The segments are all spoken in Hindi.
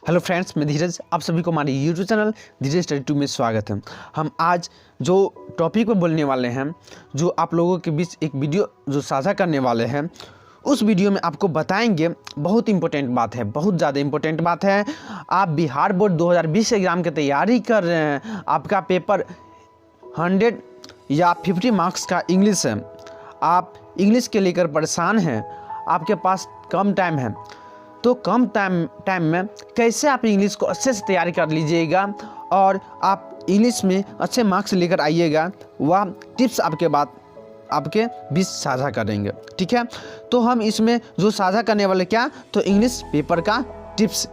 हेलो फ्रेंड्स, मैं धीरज, आप सभी को हमारे यूट्यूब चैनल धीरज स्टडी 2 में स्वागत है। हम आज जो टॉपिक पर बोलने वाले हैं, जो आप लोगों के बीच एक वीडियो जो साझा करने वाले हैं, उस वीडियो में आपको बताएंगे बहुत इंपॉर्टेंट बात है, बहुत ज़्यादा इंपॉर्टेंट बात है। आप बिहार बोर्ड 2020 एग्ज़ाम की तैयारी कर रहे हैं, आपका पेपर 100 या 50 मार्क्स का इंग्लिश है, आप इंग्लिश के लेकर परेशान हैं, आपके पास कम टाइम है, तो कम टाइम में कैसे आप इंग्लिश को अच्छे से तैयारी कर लीजिएगा और आप इंग्लिश में अच्छे मार्क्स लेकर आइएगा, वह टिप्स आपके बीच साझा करेंगे। ठीक है, तो हम इसमें जो साझा करने वाले क्या, तो इंग्लिश पेपर का टिप्स।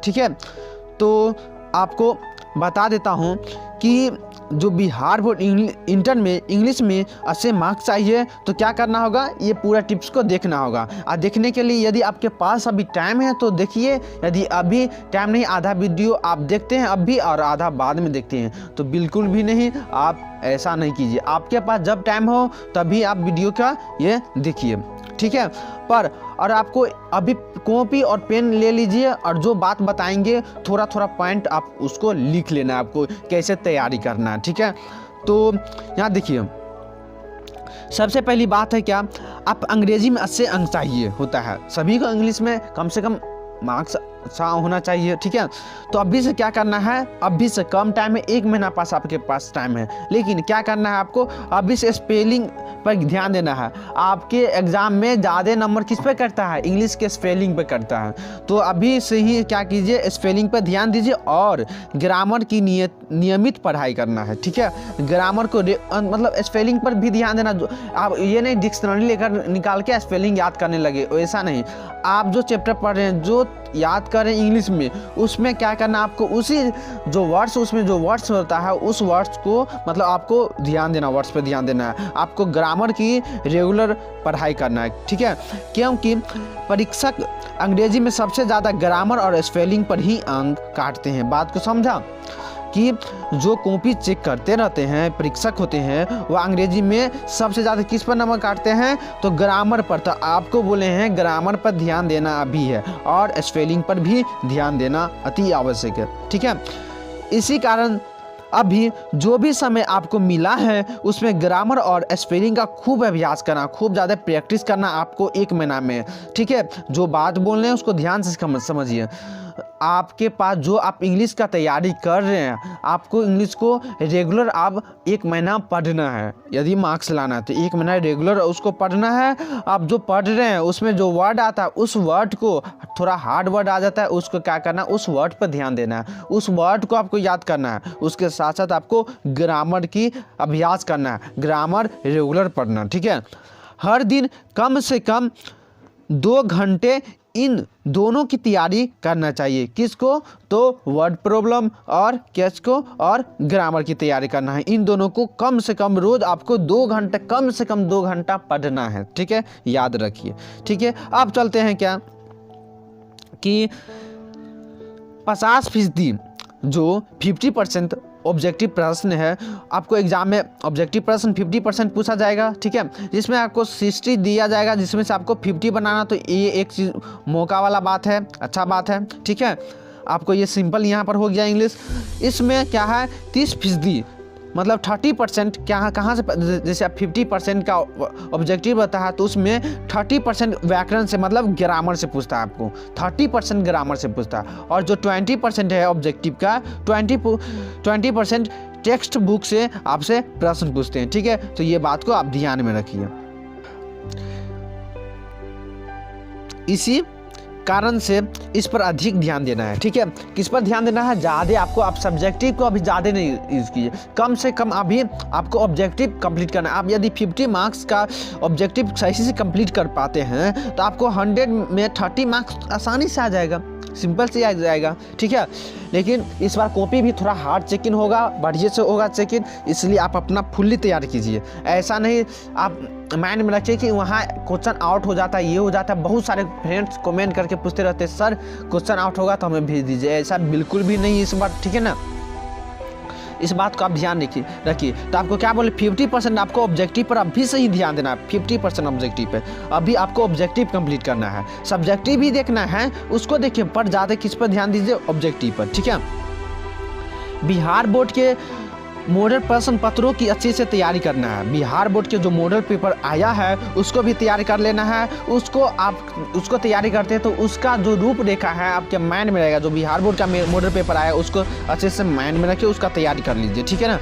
ठीक है, तो आपको बता देता हूँ कि जो बिहार बोर्ड इंटर में इंग्लिश में अच्छे मार्क्स चाहिए तो क्या करना होगा, ये पूरा टिप्स को देखना होगा। और देखने के लिए यदि आपके पास अभी टाइम है तो देखिए, यदि अभी टाइम नहीं, आधा वीडियो आप देखते हैं अभी और आधा बाद में देखते हैं, तो बिल्कुल भी नहीं, आप ऐसा नहीं कीजिए। आपके पास जब टाइम हो तभी आप वीडियो का ये देखिए। ठीक है, और आपको अभी कॉपी और पेन ले लीजिए और जो बात बताएंगे थोड़ा थोड़ा पॉइंट आप उसको लिख लेना है, आपको कैसे तैयारी करना है। ठीक है, तो यहाँ देखिए, सबसे पहली बात है क्या, आप अंग्रेजी में अच्छे अंक चाहिए होता है, सभी को इंग्लिश में कम से कम मार्क्स अच्छा होना चाहिए। ठीक है, तो अभी से क्या करना है, अभी से कम टाइम में, 1 महीना पास आपके पास टाइम है, लेकिन क्या करना है आपको, अभी से स्पेलिंग पर ध्यान देना है। आपके एग्जाम में ज़्यादा नंबर किस पे करता है, इंग्लिश के स्पेलिंग पे करता है, तो अभी से ही क्या कीजिए, स्पेलिंग पर ध्यान दीजिए और ग्रामर की नियमित पढ़ाई करना है। ठीक है, ग्रामर को मतलब स्पेलिंग पर भी ध्यान देना। आप ये नहीं डिक्शनरी लेकर निकाल के स्पेलिंग याद करने लगे, ऐसा नहीं। आप जो चैप्टर पढ़ रहे हैं, जो याद करें इंग्लिश में, उसमें क्या करना, आपको उसी जो वर्ड्स, उसमें जो वर्ड्स होता है उस वर्ड्स को मतलब आपको ध्यान देना, वर्ड्स पे ध्यान देना है। आपको ग्रामर की रेगुलर पढ़ाई करना है। ठीक है, क्योंकि परीक्षक अंग्रेजी में सबसे ज़्यादा ग्रामर और स्पेलिंग पर ही अंक काटते हैं। बात को समझा कि जो कॉपी चेक करते रहते हैं परीक्षक होते हैं, वह अंग्रेजी में सबसे ज़्यादा किस पर नंबर काटते हैं, तो ग्रामर पर। तो आपको बोले हैं ग्रामर पर ध्यान देना अभी है और स्पेलिंग पर भी ध्यान देना अति आवश्यक है। ठीक है, इसी कारण अभी जो भी समय आपको मिला है उसमें ग्रामर और स्पेलिंग का खूब अभ्यास करना, खूब ज़्यादा प्रैक्टिस करना आपको 1 महीना में। ठीक है, जो बात बोल रहे हैं उसको ध्यान से समझिए। आपके पास जो आप इंग्लिश का तैयारी कर रहे हैं, आपको इंग्लिश को रेगुलर आप 1 महीना पढ़ना है। यदि मार्क्स लाना है तो 1 महीना रेगुलर उसको पढ़ना है। आप जो पढ़ रहे हैं उसमें जो वर्ड आता है, उस वर्ड को, थोड़ा हार्ड वर्ड आ जाता है, उसको क्या करना है, उस वर्ड पर ध्यान देना है, उस वर्ड को आपको याद करना है। उसके साथ साथ आपको ग्रामर की अभ्यास करना है, ग्रामर रेगुलर पढ़ना। ठीक है, हर दिन कम से कम 2 घंटे इन दोनों की तैयारी करना चाहिए। किसको, तो वर्ड प्रॉब्लम और किसको, और ग्रामर की तैयारी करना है। इन दोनों को कम से कम रोज आपको 2 घंटे, कम से कम 2 घंटा पढ़ना है। ठीक है, याद रखिए। ठीक है, अब चलते हैं क्या कि 50% जो 50% ऑब्जेक्टिव प्रश्न है, आपको एग्जाम में ऑब्जेक्टिव प्रश्न 50% पूछा जाएगा। ठीक है, जिसमें आपको 60 दिया जाएगा, जिसमें से आपको 50 बनाना, तो ये एक चीज़ मौका वाला बात है, अच्छा बात है। ठीक है, आपको ये सिंपल यहाँ पर हो गया इंग्लिश। इसमें क्या है, 30% मतलब 30% क्या, कहाँ से, जैसे आप 50% का ऑब्जेक्टिव रहता है तो उसमें 30% व्याकरण से मतलब ग्रामर से पूछता है, आपको 30% ग्रामर से पूछता है, और जो 20% है ऑब्जेक्टिव का, 20% टेक्स्ट बुक से आपसे प्रश्न पूछते हैं। ठीक है, तो ये बात को आप ध्यान में रखिए। इसी कारण से इस पर अधिक ध्यान देना है। ठीक है, किस पर ध्यान देना है, ज़्यादा आपको, आप सब्जेक्टिव को अभी ज़्यादा नहीं यूज़ कीजिए, कम से कम अभी आपको ऑब्जेक्टिव कंप्लीट करना है। आप यदि 50 मार्क्स का ऑब्जेक्टिव सही से कंप्लीट कर पाते हैं तो आपको 100 में 30 मार्क्स आसानी से आ जाएगा, सिंपल से आ जाएगा। ठीक है, लेकिन इस बार कॉपी भी थोड़ा हार्ड चेकिंग होगा, बढ़िया से होगा चेकिंग, इसलिए आप अपना फुल्ली तैयार कीजिए। ऐसा नहीं आप माइंड में रखिए कि वहाँ क्वेश्चन आउट हो जाता है, ये हो जाता है। बहुत सारे फ्रेंड्स कमेंट करके पूछते रहते हैं, सर क्वेश्चन आउट होगा तो हमें भेज दीजिए, ऐसा बिल्कुल भी नहीं इस बार। ठीक है ना, इस बात को आप ध्यान रखिए। तो आपको क्या बोले 50% आपको ऑब्जेक्टिव पर अभी से ही ध्यान देना है। 50% ऑब्जेक्टिव पे अभी आपको ऑब्जेक्टिव कंप्लीट करना है, सब्जेक्टिव भी देखना है उसको देखिए, पर ज़्यादा किस पर ध्यान दीजिए, ऑब्जेक्टिव पर, ठीक है। बिहार बोर्ड के मॉडल प्रश्न पत्रों की अच्छे से तैयारी करना है। बिहार बोर्ड के जो मॉडल पेपर आया है उसको भी तैयारी कर लेना है। उसको तैयारी करते हैं तो उसका जो रूपरेखा है आपके माइंड में रहेगा। जो बिहार बोर्ड का मॉडल पेपर आया उसको अच्छे से माइंड में रखिए, उसका तैयारी कर लीजिए, ठीक है ना।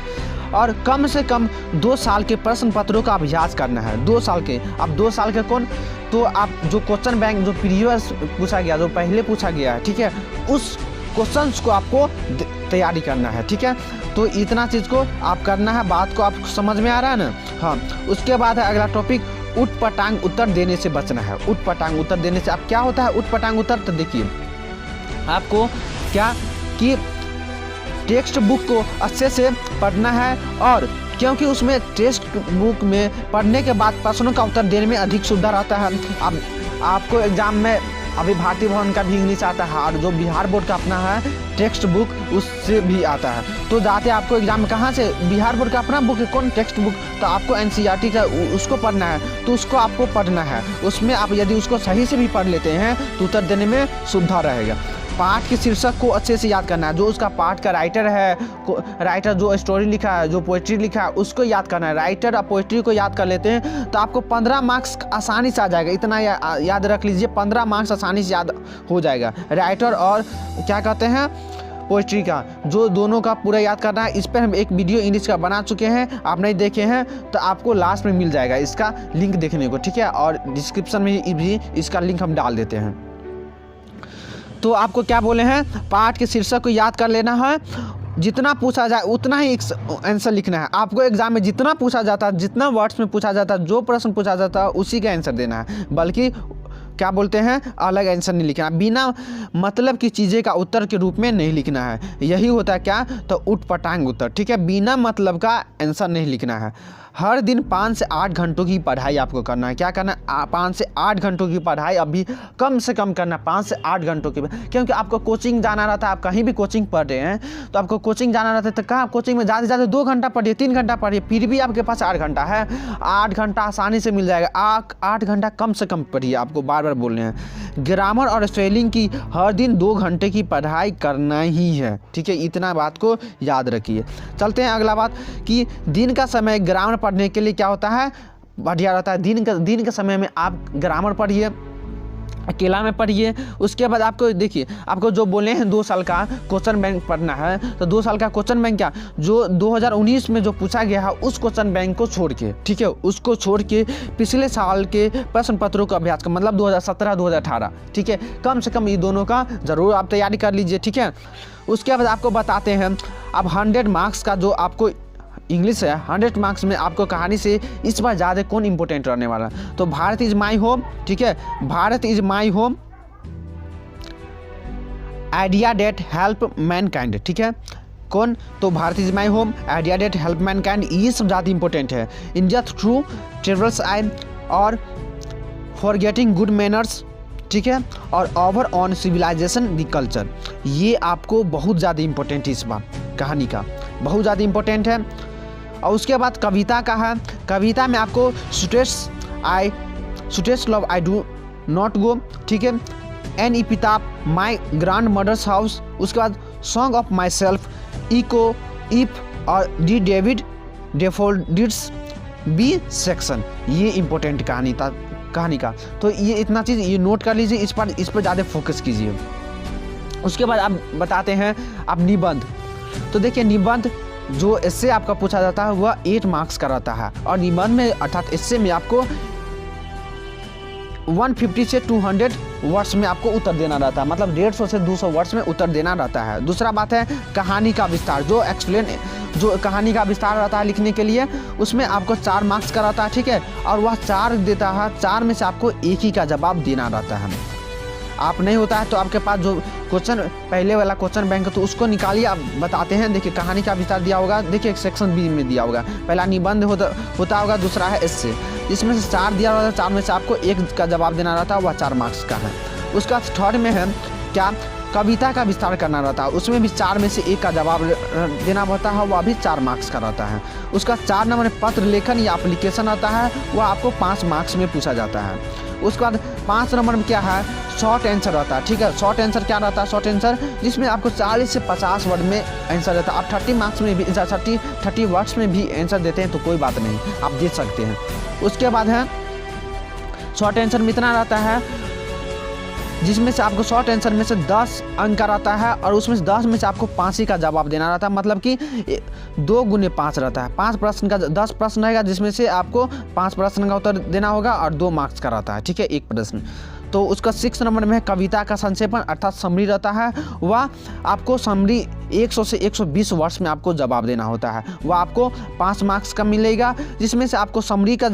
और कम से कम 2 साल के प्रश्न पत्रों का अभ्यास करना है। 2 साल के, अब 2 साल के कौन, तो आप जो क्वेश्चन बैंक जो प्रीवियस पूछा गया, जो पहले पूछा गया है, ठीक है, उस क्वेश्चंस को आपको तैयारी करना है, ठीक है। तो इतना चीज़ को आप करना है। बात को आप समझ में आ रहा है ना। हाँ, उसके बाद है अगला टॉपिक, उटपटांग उत्तर देने से बचना है। उटपटांग उत्तर देने से अब क्या होता है उटपटांग उत्तर, तो देखिए आपको क्या कि टेक्स्ट बुक को अच्छे से पढ़ना है, और क्योंकि उसमें टेक्स्ट बुक में पढ़ने के बाद प्रश्नों का उत्तर देने में अधिक सुविधा रहता है। अब आपको एग्जाम में अभी भारतीय भवन का भी इंग्लिश आता है, और जो बिहार बोर्ड का अपना है टेक्स्ट बुक उससे भी आता है। तो जाते आपको एग्जाम में कहाँ से, बिहार बोर्ड का अपना बुक है कौन, टेक्स्ट बुक, तो आपको एनसीईआरटी का उसको पढ़ना है, तो उसको आपको पढ़ना है। उसमें आप यदि उसको सही से भी पढ़ लेते हैं तो उत्तर देने में सुविधा रहेगा। पाठ के शीर्षक को अच्छे से याद करना है। जो उसका पाठ का राइटर है, राइटर जो स्टोरी लिखा है, जो पोइट्री लिखा है, उसको याद करना है। राइटर और पोइट्री को याद कर लेते हैं तो आपको 15 मार्क्स आसानी से आ जाएगा। इतना याद रख लीजिए, 15 मार्क्स आसानी से याद हो जाएगा। राइटर और क्या कहते हैं पोइट्री का, जो दोनों का पूरा याद करना है। इस पर हम एक वीडियो इंग्लिश का बना चुके हैं, आप नहीं देखे हैं तो आपको लास्ट में मिल जाएगा इसका लिंक देखने को, ठीक है। और डिस्क्रिप्शन में भी इसका लिंक हम डाल देते हैं। तो आपको क्या बोले हैं, पाठ के शीर्षक को याद कर लेना है। जितना पूछा जाए उतना ही आंसर लिखना है। आपको एग्जाम में जितना पूछा जाता है, जितना वर्ड्स में पूछा जाता है, जो प्रश्न पूछा जाता है उसी का आंसर देना है, बल्कि क्या बोलते हैं अलग आंसर नहीं लिखना। बिना मतलब की चीज़ें का उत्तर के रूप में नहीं लिखना है। यही होता है क्या, तो उटपटांग उत्तर, ठीक है। बिना मतलब का आंसर नहीं लिखना है। हर दिन 5 से 8 घंटों की पढ़ाई आपको करना है। क्या करना है, 5 से 8 घंटों की पढ़ाई अभी कम से कम करना, 5 से 8 घंटों की, क्योंकि आपको कोचिंग जाना रहता है। आप कहीं भी कोचिंग पढ़ रहे हैं तो आपको कोचिंग जाना रहता है, तो कहाँ कोचिंग में ज़्यादा से ज़्यादा 2 घंटा पढ़िए, 3 घंटा पढ़िए, फिर भी आपके पास 8 घंटा है। 8 घंटा आसानी से मिल जाएगा। 8 घंटा कम से कम पढ़िए, आपको बार बार बोल रहे हैं। ग्रामर और स्पेलिंग की हर दिन 2 घंटे की पढ़ाई करना ही है, ठीक है। इतना बात को याद रखिए। चलते हैं अगला बात कि दिन का समय ग्रामर पढ़ने के लिए क्या होता है, बढ़िया रहता है। दिन के समय में आप ग्रामर पढ़िए, अकेला में पढ़िए। उसके बाद आपको देखिए, आपको जो बोले हैं 2 साल का क्वेश्चन बैंक पढ़ना है, तो 2 साल का क्वेश्चन बैंक क्या, जो 2019 में जो पूछा गया है उस क्वेश्चन बैंक को छोड़ के, ठीक है, उसको छोड़ के पिछले साल के प्रश्न पत्रों का अभ्यास कर, मतलब 2017 2018, ठीक है। कम से कम ये दोनों का जरूर आप तैयारी कर लीजिए, ठीक है। उसके बाद आपको बताते हैं अब 100 मार्क्स का जो आपको इंग्लिश है, 100 मार्क्स में आपको कहानी से इस बार ज़्यादा कौन इंपॉर्टेंट रहने वाला, तो भारत इज माई होम, ठीक है। Bharat is my home, idea that help Mankind, ठीक है। कौन, तो Bharat is my home, idea that help Mankind, ये सब ज़्यादा इंपॉर्टेंट है। इंडिया थ्रू ट्रेवल्स आई, और फॉरगेटिंग गुड मैनर्स, ठीक है, और over on civilization the culture, ये आपको बहुत ज़्यादा इंपॉर्टेंट है। इस बार कहानी का बहुत ज़्यादा इंपॉर्टेंट है। और उसके बाद कविता का है। कविता में आपको students love I do not go, ठीक है, an epitaph, my grandmother's house. उसके बाद song of myself, echo, if, और the David daffodils B section, ये इंपॉर्टेंट कहानी का। तो ये इतना चीज़ ये नोट कर लीजिए, इस पर ज़्यादा फोकस कीजिए। उसके बाद आप बताते हैं आप निबंध। तो देखिए निबंध जो इससे आपका पूछा जाता है वह 8 मार्क्स का रहता है, और निबंध में अर्थात इससे में आपको 150 से 200 वर्ड्स में आपको उत्तर देना रहता है, मतलब 150 से 200 वर्ड्स में उत्तर देना रहता है। दूसरा बात है कहानी का विस्तार, जो कहानी का विस्तार रहता है लिखने के लिए, उसमें आपको 4 मार्क्स का रहता है, ठीक है। और वह 4 देता है, 4 में से आपको एक ही का जवाब देना रहता है। आप नहीं होता है तो आपके पास जो क्वेश्चन पहले वाला क्वेश्चन बैंक है तो उसको निकालिए। आप बताते हैं, देखिए कहानी का विस्तार दिया होगा, देखिए सेक्शन बी में दिया होगा, पहला निबंध होता होगा, दूसरा है एस्से, इसमें से 4 दिया होगा, 4 में से आपको एक का जवाब देना रहता है, वह 4 मार्क्स का है। उसका थर्ड में है क्या, कविता का विस्तार करना रहता है, उसमें भी 4 में से 1 का जवाब देना होता है, वह भी 4 मार्क्स का रहता है। उसका 4 नंबर में पत्र लेखन या एप्लीकेशन आता है, वह आपको 5 मार्क्स में पूछा जाता है। उसके बाद 5 नंबर में क्या है, शॉर्ट आंसर रहता है। ठीक है, शॉर्ट आंसर क्या रहता है, शॉर्ट आंसर जिसमें आपको 40 से 50 वर्ड में आंसर रहता है। आप 30 मार्क्स में भी 30 वर्ड्स में भी आंसर देते हैं तो कोई बात नहीं, आप दे सकते हैं। उसके बाद है शॉर्ट आंसर में इतना रहता है जिसमें से आपको शॉर्ट आंसर में से 10 अंक का रहता है और उसमें से 10 में से आपको 5 ही का जवाब देना रहता है, मतलब कि 2 गुने 5 रहता है। 5 प्रश्न का 10 प्रश्न रहेगा जिसमें से आपको 5 प्रश्न का उत्तर देना होगा और 2 मार्क्स का रहता है। ठीक है, 1 प्रश्न। तो उसका 6 नंबर में है कविता का संक्षेपण अर्थात समरी रहता है, वह आपको समरी 100 से 120 वर्ड्स में आपको जवाब देना होता है, वह आपको 5 मार्क्स का मिलेगा, जिसमें से आपको समरी का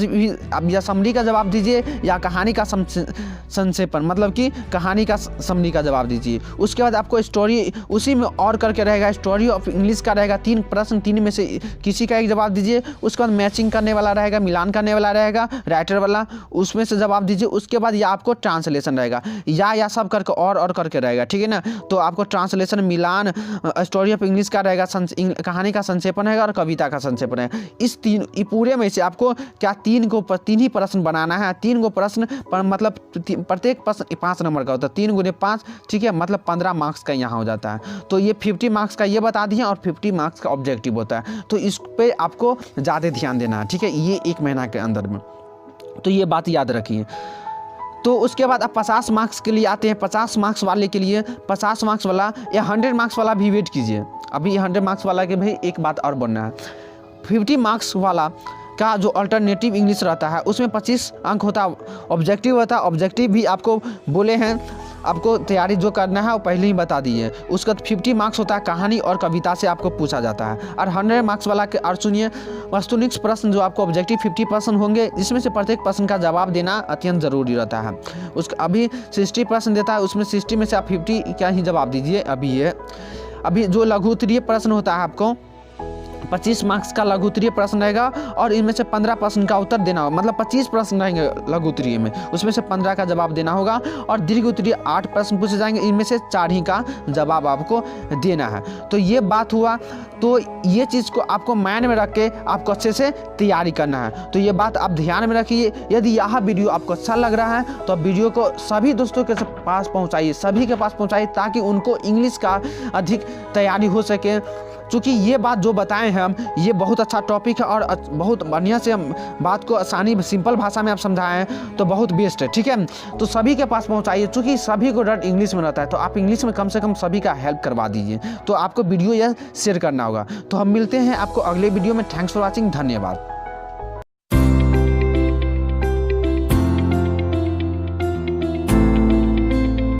या समरी का जवाब दीजिए या कहानी का संक्षेपण, मतलब कि कहानी का समरी का जवाब दीजिए। उसके बाद आपको स्टोरी उसी में और करके रहेगा, स्टोरी ऑफ इंग्लिश का रहेगा 3 प्रश्न, 3 में से किसी का एक जवाब दीजिए। उसके बाद मैचिंग करने वाला रहेगा, मिलान करने वाला रहेगा, राइटर वाला, उसमें से जवाब दीजिए। उसके बाद या आपको ट्रांसलेशन रहेगा, या सब करके और करके रहेगा। ठीक है ना, तो आपको translation, Milan, story of English का रहेगा, कहानी का संक्षेपण है और कविता का संक्षेपण है। इस पूरे में से आपको क्या 3 ही प्रश्न बनाना है। 3 प्रश्न पर मतलब प्रत्येक प्रश्न 5 नंबर का होता है, 3 गुने 5। ठीक है, मतलब 15 मार्क्स का यहाँ हो जाता है। तो ये 50 मार्क्स का ये बता दिए और 50 मार्क्स का ऑब्जेक्टिव होता है, तो इस पर आपको ज़्यादा ध्यान देना है। ठीक है, ये 1 महीना के अंदर में, तो ये बात याद रखिए। तो उसके बाद आप 50 मार्क्स के लिए आते हैं। 50 मार्क्स वाले के लिए 50 मार्क्स वाला या 100 मार्क्स वाला भी वेट कीजिए। अभी 100 मार्क्स वाला के भाई एक बात और बनना है, 50 मार्क्स वाला का जो अल्टरनेटिव इंग्लिश रहता है उसमें 25 अंक होता है, ऑब्जेक्टिव होता है। ऑब्जेक्टिव भी आपको बोले हैं, आपको तैयारी जो करना है वो पहले ही बता दिए। उसका 50 मार्क्स होता है, कहानी और कविता से आपको पूछा जाता है। और 100 मार्क्स वाला के और सुनिए वस्तुनिष्ठ प्रश्न जो आपको ऑब्जेक्टिव 50% होंगे, जिसमें से प्रत्येक प्रश्न का जवाब देना अत्यंत ज़रूरी रहता है। उसका अभी 60 प्रश्न देता है, उसमें 60 में से आप 50 क्या ही जवाब दीजिए। अभी जो लघु उत्तरीय प्रश्न होता है आपको 25 मार्क्स का लघु उत्तरीय प्रश्न रहेगा और इनमें से 15 प्रश्न का उत्तर देना होगा, मतलब 25 प्रश्न रहेंगे लघु उत्तरीय में, उसमें से 15 का जवाब देना होगा। और दीर्घ उत्तरीय 8 प्रश्न पूछे जाएंगे, इनमें से 4 ही का जवाब आपको देना है। तो ये बात हुआ, तो ये चीज़ को आपको माइंड में रख के आपको अच्छे से तैयारी करना है। तो ये बात आप ध्यान में रखिए। यदि यह वीडियो आपको अच्छा लग रहा है तो वीडियो को सभी दोस्तों के पास पहुँचाइए, सभी के पास पहुँचाइए, ताकि उनको इंग्लिश का अधिक तैयारी हो सके। चूँकि ये बात जो बताए हैं हम, ये बहुत अच्छा टॉपिक है और बहुत बढ़िया से हम बात को आसानी सिंपल भाषा में आप समझाए हैं, तो बहुत बेस्ट है। ठीक है, तो सभी के पास पहुंचाइए, चूँकि सभी को डर इंग्लिश में रहता है, तो आप इंग्लिश में कम से कम सभी का हेल्प करवा दीजिए। तो आपको वीडियो यह शेयर करना होगा। तो हम मिलते हैं आपको अगले वीडियो में। थैंक्स फॉर वॉचिंग, धन्यवाद।